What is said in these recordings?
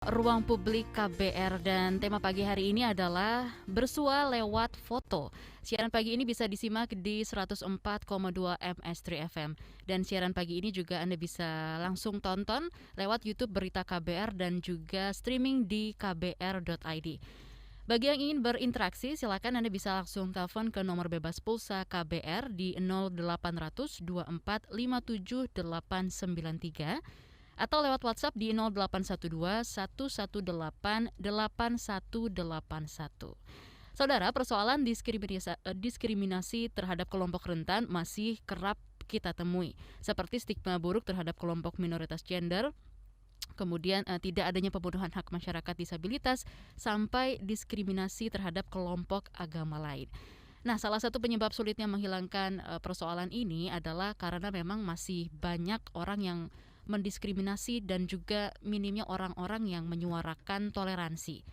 Ruang Publik KBR dan tema pagi hari ini adalah bersua lewat foto. Siaran pagi ini bisa disimak di 104,2 MS3 FM. Dan siaran pagi ini juga Anda bisa langsung tonton lewat YouTube Berita KBR dan juga streaming di kbr.id. Bagi yang ingin berinteraksi, silakan Anda bisa langsung telepon ke nomor bebas pulsa KBR di 0800 24 57 893 atau lewat WhatsApp di 0812 118 8181. Saudara, persoalan diskriminasi terhadap kelompok rentan masih kerap kita temui, seperti stigma buruk terhadap kelompok minoritas gender, kemudian tidak adanya pemenuhan hak masyarakat disabilitas, sampai diskriminasi terhadap kelompok agama lain. Nah, salah satu penyebab sulitnya menghilangkan persoalan ini adalah karena memang masih banyak orang yang mendiskriminasi dan juga minimnya orang-orang yang menyuarakan toleransi.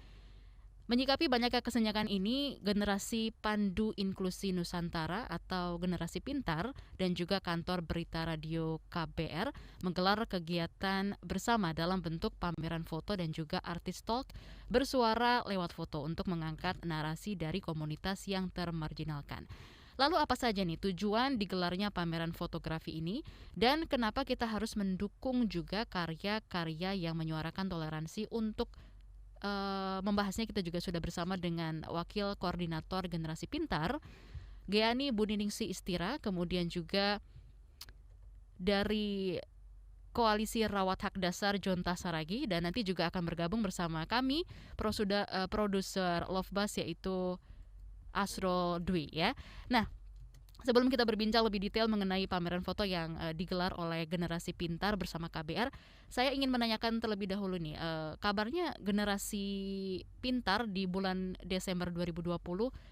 Menyikapi banyaknya kesenjangan ini, generasi Pandu Inklusi Nusantara atau generasi pintar dan juga kantor berita radio KBR menggelar kegiatan bersama dalam bentuk pameran foto dan juga artis talk bersuara lewat foto untuk mengangkat narasi dari komunitas yang termarginalkan. Lalu apa saja nih tujuan digelarnya pameran fotografi ini dan kenapa kita harus mendukung juga karya-karya yang menyuarakan toleransi? Untuk membahasnya kita juga sudah bersama dengan Wakil Koordinator Generasi Pintar, Geani Budiningsi Istira, kemudian juga dari Koalisi Rawat Hak Dasar Jonta Saragi, dan nanti juga akan bergabung bersama kami produser Lovebus yaitu Asro Dwi ya. Nah, sebelum kita berbincang lebih detail mengenai pameran foto yang digelar oleh Generasi Pintar bersama KBR, saya ingin menanyakan terlebih dahulu nih, kabarnya Generasi Pintar di bulan Desember 2020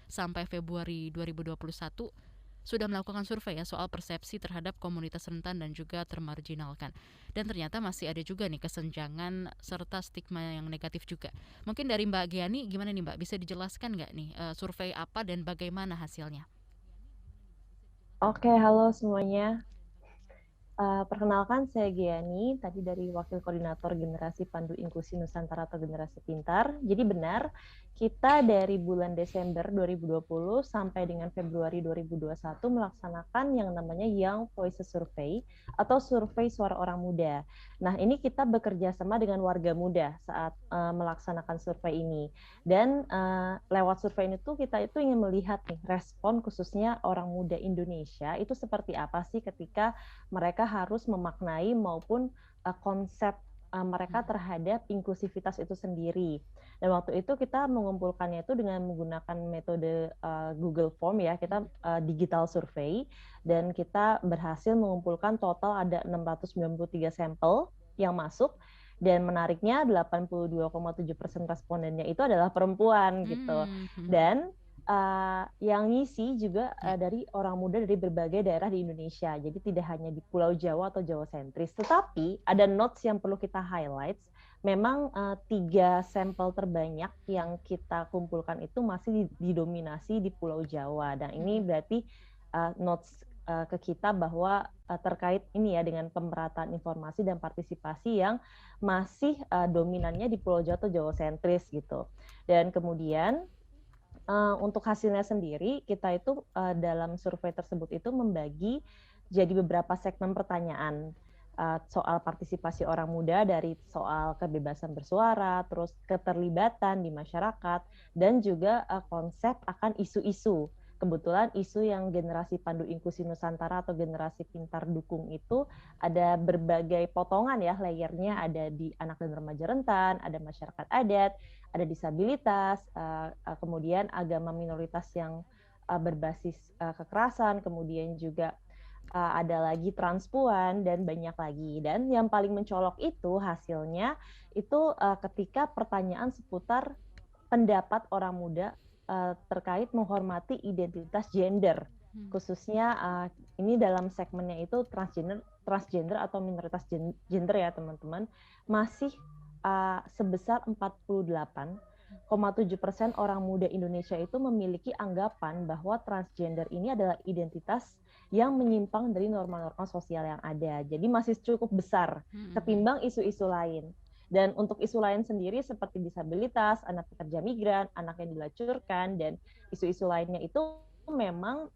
sampai Februari 2021 sudah melakukan survei ya soal persepsi terhadap komunitas rentan dan juga termarginalkan. Dan ternyata masih ada juga nih kesenjangan serta stigma yang negatif juga. Mungkin dari Mbak Giani, gimana nih Mbak? Bisa dijelaskan nggak nih survei apa dan bagaimana hasilnya? Oke, halo semuanya. Perkenalkan, saya Giani, tadi dari Wakil Koordinator Generasi Pandu Inklusi Nusantara atau Generasi Pintar. Jadi benar, kita dari bulan Desember 2020 sampai dengan Februari 2021 melaksanakan yang namanya Young Voices Survey atau survei suara orang muda. Nah, ini kita bekerja sama dengan warga muda saat melaksanakan survei ini. Dan lewat survei ini tuh kita itu ingin melihat nih respon khususnya orang muda Indonesia itu seperti apa sih ketika mereka harus memaknai maupun konsep mereka terhadap inklusivitas itu sendiri. Dan waktu itu kita mengumpulkannya itu dengan menggunakan metode Google Form ya, kita digital survey, dan kita berhasil mengumpulkan total ada 693 sampel yang masuk, dan menariknya 82,7% respondennya itu adalah perempuan gitu. Dan yang ngisi juga dari orang muda dari berbagai daerah di Indonesia. Jadi tidak hanya di Pulau Jawa atau Jawa sentris. Tetapi ada notes yang perlu kita highlight. Memang 3 sampel terbanyak yang kita kumpulkan itu masih didominasi di Pulau Jawa. Dan ini berarti notes ke kita bahwa terkait ini ya dengan pemerataan informasi dan partisipasi yang masih dominannya di Pulau Jawa atau Jawa sentris gitu. Dan kemudian untuk hasilnya sendiri, kita itu dalam survei tersebut itu membagi jadi beberapa segmen pertanyaan soal partisipasi orang muda, dari soal kebebasan bersuara, terus keterlibatan di masyarakat, dan juga konsep akan isu-isu. Kebetulan isu yang Generasi Pandu Inklusi Nusantara atau Generasi Pintar dukung itu ada berbagai potongan ya, layernya ada di anak dan remaja rentan, ada masyarakat adat, ada disabilitas, kemudian agama minoritas yang berbasis kekerasan, kemudian juga ada lagi transpuan dan banyak lagi. Dan yang paling mencolok itu hasilnya itu ketika pertanyaan seputar pendapat orang muda terkait menghormati identitas gender, khususnya ini dalam segmennya itu transgender atau minoritas gender ya teman-teman, masih sebesar 48,7% orang muda Indonesia itu memiliki anggapan bahwa transgender ini adalah identitas yang menyimpang dari norma-norma sosial yang ada. Jadi masih cukup besar ketimbang isu-isu lain. Dan untuk isu lain sendiri seperti disabilitas, anak pekerja migran, anak yang dilacurkan, dan isu-isu lainnya itu memang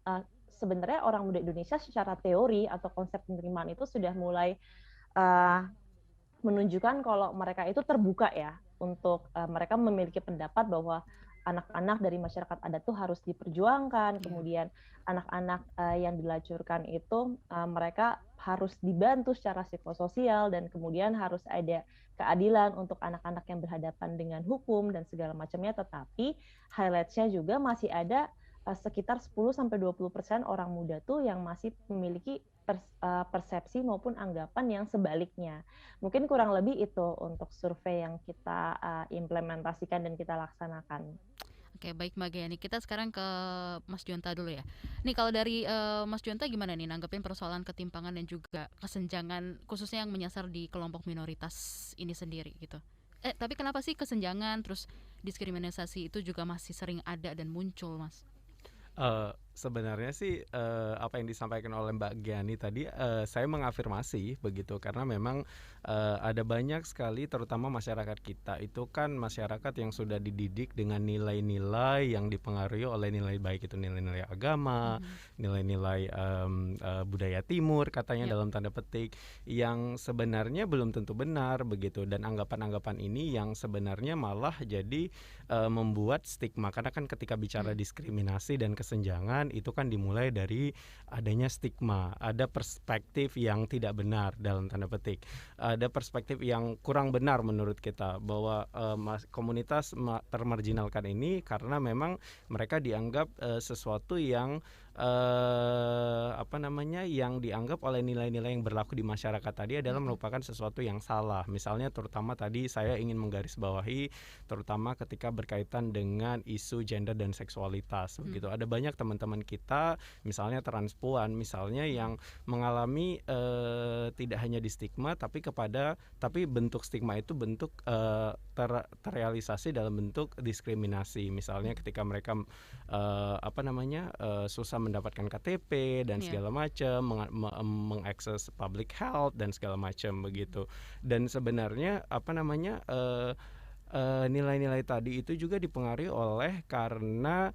sebenarnya orang muda Indonesia secara teori atau konsep penerimaan itu sudah mulai menunjukkan kalau mereka itu terbuka ya untuk mereka memiliki pendapat bahwa anak-anak dari masyarakat adat tuh harus diperjuangkan, kemudian anak-anak yang dilacurkan itu mereka harus dibantu secara psikososial dan kemudian harus ada keadilan untuk anak-anak yang berhadapan dengan hukum dan segala macamnya, tetapi highlight-nya juga masih ada sekitar 10-20% orang muda tuh yang masih memiliki persepsi maupun anggapan yang sebaliknya. Mungkin kurang lebih itu untuk survei yang kita implementasikan dan kita laksanakan. Oke, baik Mbak Gani. Kita sekarang ke Mas Jonta dulu ya. Nih kalau dari Mas Jonta gimana nih nanggepin persoalan ketimpangan dan juga kesenjangan khususnya yang menyasar di kelompok minoritas ini sendiri gitu. Tapi kenapa sih kesenjangan terus diskriminasi itu juga masih sering ada dan muncul, Mas? Sebenarnya sih apa yang disampaikan oleh Mbak Giani tadi saya mengafirmasi begitu, karena memang ada banyak sekali terutama masyarakat kita itu kan masyarakat yang sudah dididik dengan nilai-nilai yang dipengaruhi oleh nilai baik itu nilai-nilai agama, nilai-nilai budaya timur katanya dalam tanda petik, yang sebenarnya belum tentu benar begitu, dan anggapan-anggapan ini yang sebenarnya malah jadi membuat stigma, karena kan ketika bicara diskriminasi dan kesenjangan itu kan dimulai dari adanya stigma, ada perspektif yang tidak benar dalam tanda petik, ada perspektif yang kurang benar menurut kita bahwa komunitas termarginalkan ini karena memang mereka dianggap sesuatu yang yang dianggap oleh nilai-nilai yang berlaku di masyarakat tadi adalah merupakan sesuatu yang salah. Misalnya terutama tadi saya ingin menggarisbawahi terutama ketika berkaitan dengan isu gender dan seksualitas begitu. Ada banyak teman-teman kita misalnya transpuan misalnya yang mengalami tidak hanya di stigma tapi bentuk stigma itu bentuk terrealisasi dalam bentuk diskriminasi. Misalnya ketika mereka susah mendapatkan KTP dan segala macam, mengakses public health dan segala macam begitu. Dan sebenarnya nilai-nilai tadi itu juga dipengaruhi oleh karena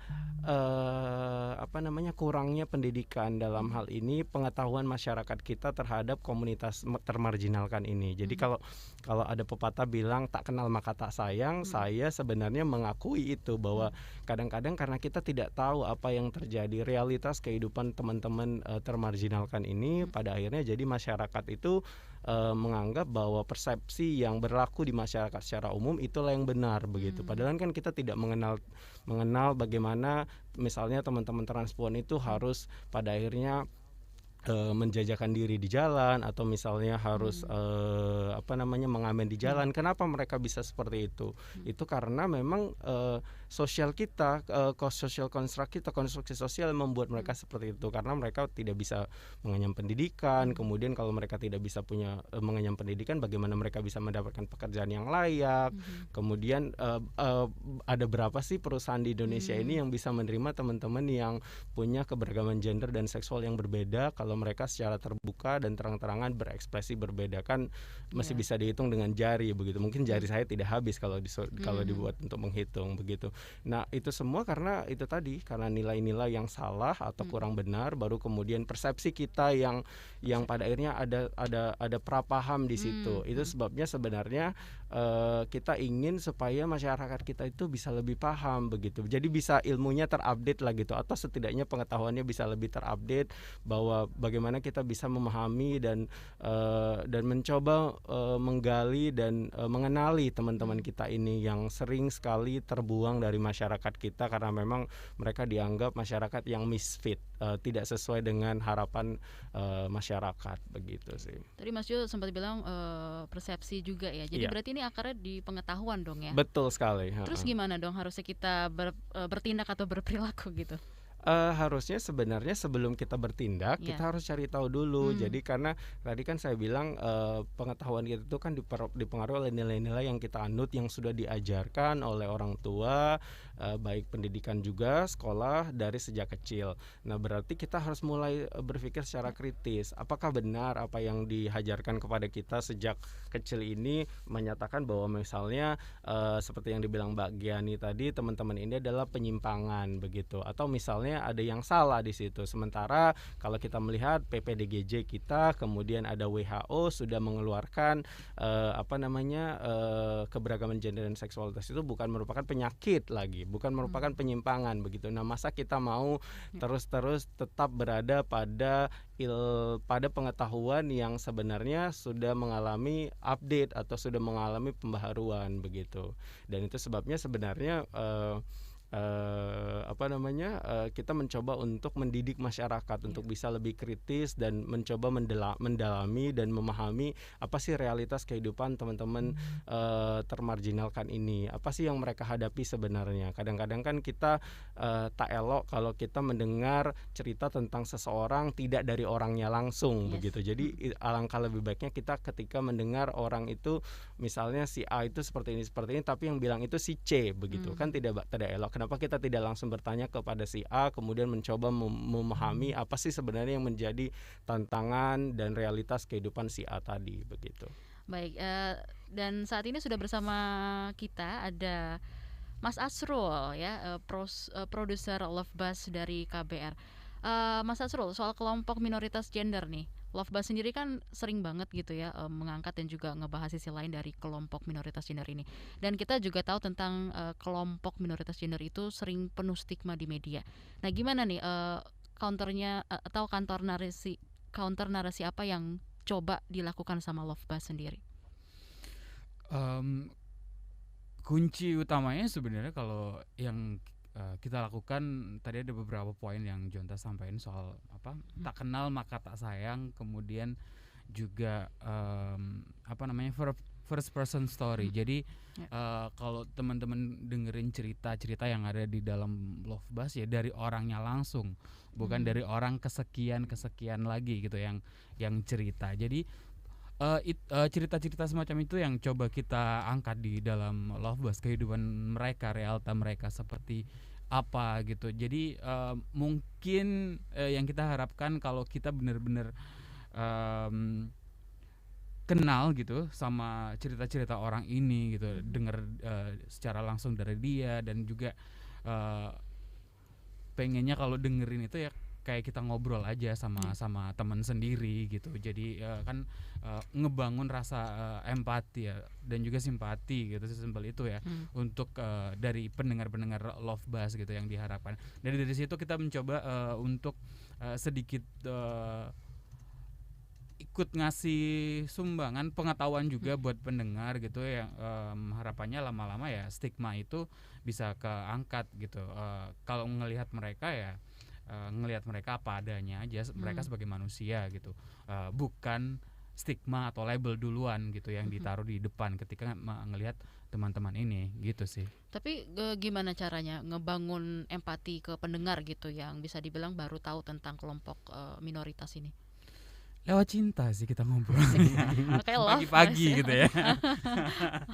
kurangnya pendidikan dalam hal ini, pengetahuan masyarakat kita terhadap komunitas termarginalkan ini. Jadi kalau ada pepatah bilang tak kenal maka tak sayang, saya sebenarnya mengakui itu bahwa kadang-kadang karena kita tidak tahu apa yang terjadi realitas kehidupan teman-teman termarginalkan ini, pada akhirnya jadi masyarakat itu menganggap bahwa persepsi yang berlaku di masyarakat secara umum itulah yang benar begitu. Padahal kan kita tidak mengenal bagaimana misalnya teman-teman transpuan itu harus pada akhirnya menjajakan diri di jalan atau misalnya harus mengamen di jalan. Kenapa mereka bisa seperti itu? Itu karena memang sosial kita, social construct kita, konstruksi sosial membuat mereka seperti itu, karena mereka tidak bisa mengenyam pendidikan. Kemudian kalau mereka tidak bisa mengenyam pendidikan, bagaimana mereka bisa mendapatkan pekerjaan yang layak? Kemudian ada berapa sih perusahaan di Indonesia ini yang bisa menerima teman-teman yang punya keberagaman gender dan seksual yang berbeda? Kalau mereka secara terbuka dan terang-terangan berekspresi berbeda kan masih bisa dihitung dengan jari begitu. Mungkin jari saya tidak habis kalau dibuat untuk menghitung begitu. Nah, itu semua karena itu tadi, karena nilai-nilai yang salah atau kurang benar, baru kemudian persepsi kita yang pada akhirnya ada prapaham di situ. Itu sebabnya sebenarnya kita ingin supaya masyarakat kita itu bisa lebih paham begitu. Jadi bisa ilmunya terupdate lah gitu, atau setidaknya pengetahuannya bisa lebih terupdate bahwa bagaimana kita bisa memahami dan mencoba menggali dan mengenali teman-teman kita ini yang sering sekali terbuang dari masyarakat kita karena memang mereka dianggap masyarakat yang misfit, tidak sesuai dengan harapan masyarakat begitu sih. Tadi Mas Jo sempat bilang persepsi juga ya. Jadi berarti ini akarnya di pengetahuan dong ya. Betul sekali. Terus gimana dong harusnya kita bertindak atau berperilaku gitu? Harusnya sebenarnya sebelum kita bertindak, Ya. kita harus cari tahu dulu. Jadi karena tadi kan saya bilang, pengetahuan kita itu kan dipengaruhi oleh nilai-nilai yang kita anut, yang sudah diajarkan oleh orang tua, baik pendidikan juga, sekolah, dari sejak kecil. Nah, berarti kita harus mulai berpikir secara kritis. Apakah benar apa yang diajarkan kepada kita sejak kecil ini menyatakan bahwa misalnya, seperti yang dibilang Mbak Giani tadi, teman-teman ini adalah penyimpangan begitu, atau misalnya ada yang salah di situ. Sementara kalau kita melihat PPDGJ kita, kemudian ada WHO sudah mengeluarkan keberagaman gender dan seksualitas itu bukan merupakan penyakit lagi, bukan merupakan penyimpangan begitu. Nah, masa kita mau terus-terus tetap berada pada pengetahuan yang sebenarnya sudah mengalami update atau sudah mengalami pembaharuan begitu. Dan itu sebabnya sebenarnya kita mencoba untuk mendidik masyarakat untuk bisa lebih kritis dan mencoba mendalami dan memahami apa sih realitas kehidupan teman-teman termarginalkan ini, apa sih yang mereka hadapi sebenarnya. Kadang-kadang kan kita tak elok kalau kita mendengar cerita tentang seseorang tidak dari orangnya langsung begitu. Jadi alangkah lebih baiknya kita ketika mendengar orang itu, misalnya si A itu seperti ini tapi yang bilang itu si C begitu, kan tidak elok. Kenapa kita tidak langsung bertanya kepada si A, kemudian mencoba memahami apa sih sebenarnya yang menjadi tantangan dan realitas kehidupan si A tadi begitu. Baik, dan saat ini sudah bersama kita ada Mas Asrul ya, produser Love Buzz dari KBR. Mas Asrul, soal kelompok minoritas gender nih, Love Buzz sendiri kan sering banget gitu ya mengangkat dan juga ngebahas sisi lain dari kelompok minoritas gender ini. Dan kita juga tahu tentang kelompok minoritas gender itu sering penuh stigma di media. Nah, gimana nih counternya atau counter narasi apa yang coba dilakukan sama Love Buzz sendiri? Kunci utamanya sebenarnya kalau yang kita lakukan, tadi ada beberapa poin yang Jonta sampaikan soal tak kenal maka tak sayang, kemudian juga first person story. Jadi kalau teman-teman dengerin cerita-cerita yang ada di dalam Love Buzz ya dari orangnya langsung, bukan dari orang kesekian lagi gitu yang cerita. Jadi cerita-cerita semacam itu yang coba kita angkat di dalam Love Buzz, kehidupan mereka, realita mereka seperti apa gitu. Jadi mungkin yang kita harapkan kalau kita benar-benar kenal gitu sama cerita-cerita orang ini gitu, dengar secara langsung dari dia, dan juga pengennya kalau dengerin itu ya kayak kita ngobrol aja sama teman sendiri gitu. Jadi kan ngebangun rasa empati ya dan juga simpati gitu, sesimpel itu ya untuk dari pendengar-pendengar Love Buzz gitu yang diharapkan. Dan dari situ kita mencoba untuk sedikit ikut ngasih sumbangan pengetahuan juga buat pendengar gitu yang harapannya lama-lama ya stigma itu bisa keangkat gitu. Kalau ngelihat mereka ya ngelihat mereka apa adanya aja, mereka sebagai manusia gitu, bukan stigma atau label duluan gitu yang ditaruh di depan ketika ngelihat teman-teman ini gitu sih. Tapi gimana caranya ngebangun empati ke pendengar gitu yang bisa dibilang baru tahu tentang kelompok minoritas ini? Lewat cinta sih kita ngobrol. Pagi-pagi gitu ya.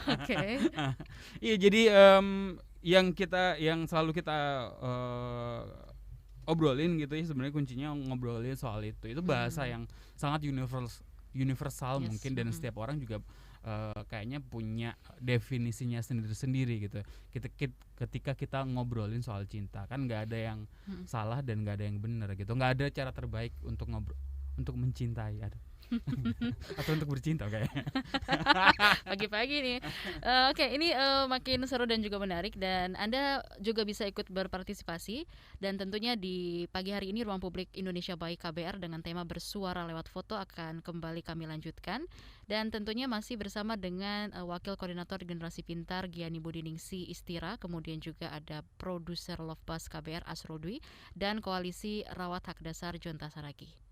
Oke. Iya, jadi yang selalu kita obrolin gitu ya, sebenarnya kuncinya ngobrolin soal itu bahasa yang sangat universal mungkin, dan setiap orang juga kayaknya punya definisinya sendiri-sendiri gitu. Ketika kita ngobrolin soal cinta kan nggak ada yang salah dan nggak ada yang benar gitu, nggak ada cara terbaik untuk mencintai atau untuk bercinta kayaknya. Pagi-pagi nih. Oke, ini makin seru dan juga menarik, dan Anda juga bisa ikut berpartisipasi. Dan tentunya di pagi hari ini Ruang Publik Indonesia by KBR dengan tema bersuara lewat foto akan kembali kami lanjutkan. Dan tentunya masih bersama dengan Wakil Koordinator Generasi Pintar Giani Budiningsi Istira, kemudian juga ada produser Love Buzz KBR Asrul Dwi, dan Koalisi Rawat Hak Dasar Jonta Saragi.